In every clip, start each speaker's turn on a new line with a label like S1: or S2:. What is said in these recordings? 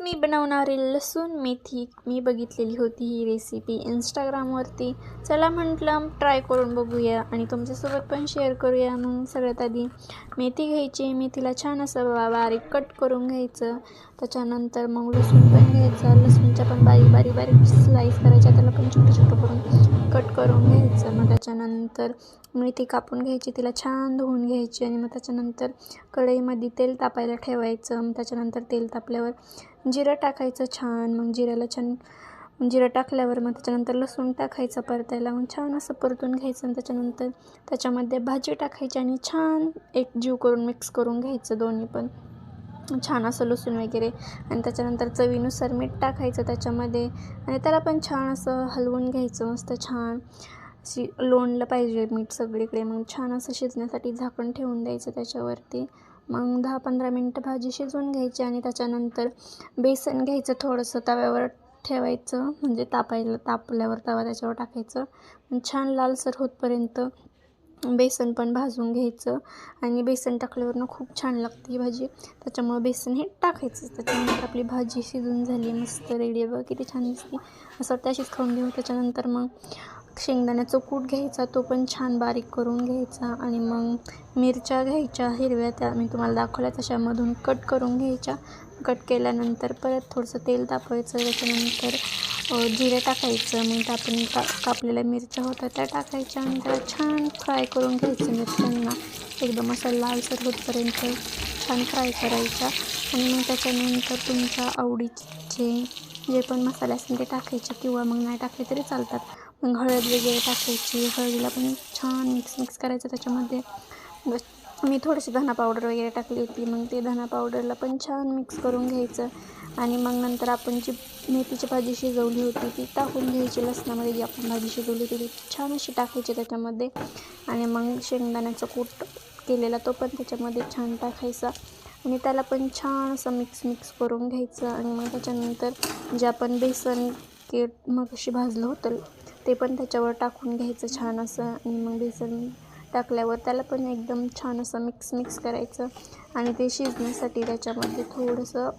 S1: मी बनवणार आहे लसूण मेथी. मी बघितलेली होती ही रेसिपी इंस्टाग्रामवरती. चला म्हटलं ट्राय करून बघूया आणि तुमच्यासोबत पण शेअर करूया. मग सगळ्यात आधी मेथी घ्यायची. मेथीला छान असं बारीक कट करून घ्यायचं. त्याच्यानंतर मग लसूण पण घ्यायचं. लसूणच्या पण बारीक बारीक बारीक स्लाईस करायच्या. त्याला पण छोटं छोटं करून कट करून घ्यायचं. मग त्याच्यानंतर मेथी कापून घ्यायची. तिला छान धुवून घ्यायची आणि मग त्याच्यानंतर कढईमध्ये तेल तापायला ठेवायचं. मग त्याच्यानंतर तेल तापल्यावर जिरं टाकायचं छान. मग जिरं टाकल्यावर मग त्याच्यानंतर लसूण टाकायचं परतायला. मग छान असं परतून घ्यायचं आणि त्याच्यानंतर त्याच्यामध्ये भाजी टाकायची आणि छान एकजीव करून मिक्स करून घ्यायचं दोन्ही पण छान असं लसूण वगैरे. आणि त्याच्यानंतर चवीनुसार मीठ टाकायचं त्याच्यामध्ये आणि त्याला पण छान असं हलवून घ्यायचं. मस्त छान लोणलं पाहिजे मीठ सगळीकडे. मग छान असं शिजण्यासाठी झाकण ठेवून द्यायचं त्याच्यावरती. मग 10-15 मिनटं भाजी शिजवून घ्यायची आणि त्याच्यानंतर बेसन घ्यायचं. थोडंसं तव्यावर ठेवायचं म्हणजे तापल्यावर तवा त्याच्यावर टाकायचं. छान लालसर होतपर्यंत बेसन पण भाजून घ्यायचं आणि बेसन टाकल्यावरनं खूप छान लागते ही भाजी. त्याच्यामुळं बेसन हे टाकायचं. त्याच्यानंतर आपली भाजी शिजून झाली, मस्त रेडी बघ किती छान दिसते. असं तशीच खाऊन घेऊ. त्याच्यानंतर मग शेंगदाण्याचं कूट घ्यायचा, तो पण छान बारीक करून घ्यायचा आणि मग मिरच्या घ्यायच्या हिरव्या, त्या मी तुम्हाला दाखवल्या तशामधून कट करून घ्यायच्या. कट केल्यानंतर परत थोडंसं तेल तापवायचं. त्याच्यानंतर जिरे टाकायचं. मग आपण कापलेल्या मिरच्या होत्या त्या टाकायच्या आणि त्याला छान फ्राय करून घ्यायचं. मिरच्यांना एकदम असं लालसर होतपर्यंत छान फ्राय करायचा आणि मग त्याच्यानंतर तुमच्या आवडीचे जे पण मसाले असेल ते टाकायचे किंवा मग नाही टाकले तरी चालतात. मग हळद वगैरे टाकायची. हळदीला पण छान मिक्स करायचं त्याच्यामध्ये. मी थोडीशी धना पावडर वगैरे टाकली होती. मग ते धना पावडरला पण छान मिक्स करून घ्यायचं आणि मग नंतर आपण जी मेथीची भाजी शिजवली होती ती टाकून घ्यायची. लसणामध्ये जी आपण भाजी शिजवली होती ती छान अशी टाकायची त्याच्यामध्ये आणि मग शेंगदाण्याचा कूट केलेला तो पण त्याच्यामध्ये छान टाकायचा आणि त्याला पण छान असं मिक्स करून घ्यायचं. आणि मग त्याच्यानंतर जे आपण बेसन मग अशी भाजलं होतं ते पण त्याच्यावर टाकून घ्यायचं छान असं. आणि मग बेसन टाकल्यावर त्याला पण एकदम छान असं मिक्स करायचं आणि ते शिजण्यासाठी त्याच्यामध्ये थोडंसं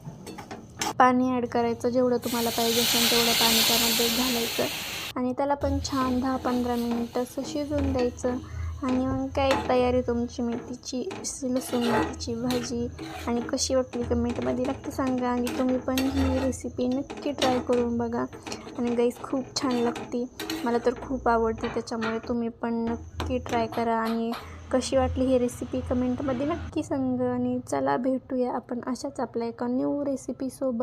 S1: पाणी ॲड करायचं. जेवढं तुम्हाला पाहिजे असेल तेवढं पाणी त्यामध्ये घालायचं आणि त्याला पण छान 10-15 मिनिटं असं शिजवून द्यायचं. आणि मग काय तयारी तुमची मेथीची लसूण मेथीची भाजी. आणि कशी वाटली कमेंटमध्ये नक्की सांगा आणि तुम्ही पण ही रेसिपी नक्की ट्राय करून बघा. आणि गाईस खूप छान लागते, मला तर खूप आवडते. त्याच्यामुळे तुम्ही पण नक्की ट्राय करा आणि कशी वाटली ही रेसिपी कमेंटमध्ये नक्की सांगा. आणि चला भेटूया आपण अशाच आपल्या एका न्यू रेसिपीसोबत.